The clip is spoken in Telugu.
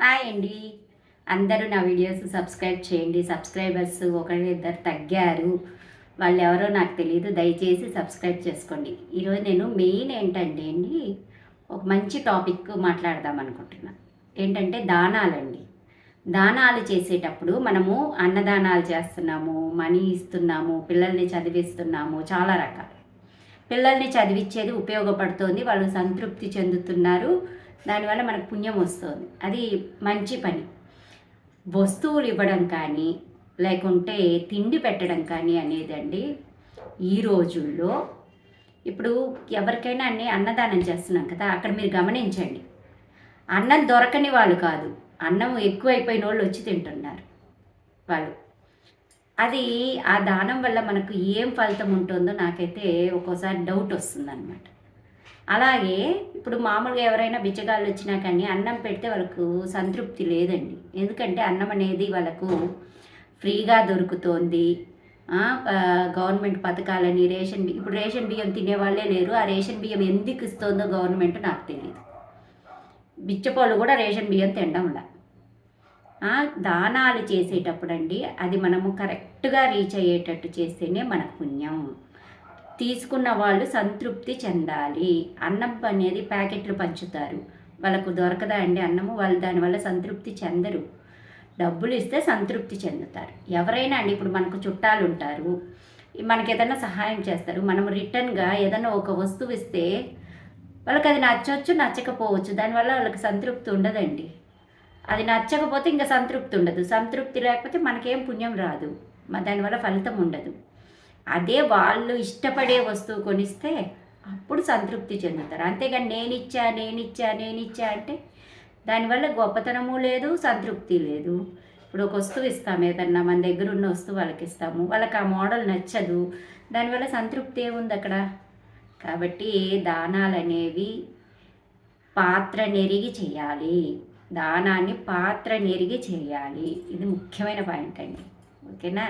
హాయ్ అండి. అందరూ నా వీడియోస్ సబ్స్క్రైబ్ చేయండి. సబ్స్క్రైబర్స్ ఒకరు ఇద్దరు తగ్గారు. వాళ్ళెవరో నాకు తెలీదు. దయచేసి సబ్స్క్రైబ్ చేసుకోండి. ఈరోజు నేను మెయిన్ ఏంటంటే అండి, ఒక మంచి టాపిక్ మాట్లాడదాం అనుకుంటున్నా. ఏంటంటే దానాలండి. దానాలు చేసేటప్పుడు మనము అన్నదానాలు చేస్తున్నాము, మనీ ఇస్తున్నాము, పిల్లల్ని చదివిస్తున్నాము, చాలా రకాలు. పిల్లల్ని చదివించేది ఉపయోగపడుతోంది. వాళ్ళు సంతృప్తి చెందుతున్నారు. దానివల్ల మనకు పుణ్యం వస్తుంది. అది మంచి పని. వస్తువులు ఇవ్వడం కానీ, లేకుంటే తిండి పెట్టడం కానీ అనేదండి ఈ రోజుల్లో ఇప్పుడు ఎవరికైనా అన్నదానం చేస్తున్నాం కదా, అక్కడ మీరు గమనించండి. అన్నం దొరకని వాళ్ళు కాదు, అన్నం ఎక్కువైపోయిన వాళ్ళు వచ్చి తింటున్నారు వాళ్ళు. అది ఆ దానం వల్ల మనకు ఏం ఫలితం ఉంటుందో నాకైతే ఒక్కోసారి డౌట్ వస్తుందన్నమాట. అలాగే ఇప్పుడు మామూలుగా ఎవరైనా బిచ్చగాళ్ళు వచ్చినా కానీ అన్నం పెడితే వాళ్ళకు సంతృప్తి లేదండి. ఎందుకంటే అన్నం అనేది వాళ్ళకు ఫ్రీగా దొరుకుతోంది. గవర్నమెంట్ పథకాలని ఇప్పుడు రేషన్ బియ్యం తినేవాళ్ళే లేరు. ఆ రేషన్ బియ్యం ఎందుకు ఇస్తుందో గవర్నమెంట్ నాకు తెలియదు. బిచ్చపోళ్ళు కూడా రేషన్ బియ్యం తినడంలా. దానాలు చేసేటప్పుడండి అది మనము కరెక్ట్గా రీచ్ అయ్యేటట్టు చేస్తేనే మనకు పుణ్యం. తీసుకున్న వాళ్ళు సంతృప్తి చెందాలి. అన్నం అనేది ప్యాకెట్లు పంచుతారు, వాళ్ళకు దొరకదా అండి అన్నము. వాళ్ళు దానివల్ల సంతృప్తి చెందరు. డబ్బులు ఇస్తే సంతృప్తి చెందుతారు. ఎవరైనా అండి, ఇప్పుడు మనకు చుట్టాలు ఉంటారు, మనకి ఏదైనా సహాయం చేస్తారు. మనం రిటర్న్గా ఏదైనా ఒక వస్తువు ఇస్తే వాళ్ళకి అది నచ్చవచ్చు, నచ్చకపోవచ్చు. దానివల్ల వాళ్ళకి సంతృప్తి ఉండదండి. అది నచ్చకపోతే ఇంకా సంతృప్తి ఉండదు. సంతృప్తి లేకపోతే మనకేం పుణ్యం రాదు, దానివల్ల ఫలితం ఉండదు. అదే వాళ్ళు ఇష్టపడే వస్తువు కొనిస్తే అప్పుడు సంతృప్తి చెందుతారు. అంతేగాని నేనిచ్చా అంటే దానివల్ల గొప్పతనము లేదు, సంతృప్తి లేదు. ఇప్పుడు ఒక వస్తువు ఇస్తాము, ఏదన్నా మన దగ్గర ఉన్న వస్తువు వాళ్ళకి ఇస్తాము, వాళ్ళకి ఆ మోడల్ నచ్చదు, దానివల్ల సంతృప్తి ఏముంది అక్కడ? కాబట్టి దానాలు అనేవి పాత్ర నెరిగి చేయాలి. దానాన్ని పాత్ర నెరిగి చేయాలి. ఇది ముఖ్యమైన పాయింట్ అండి. ఓకేనా?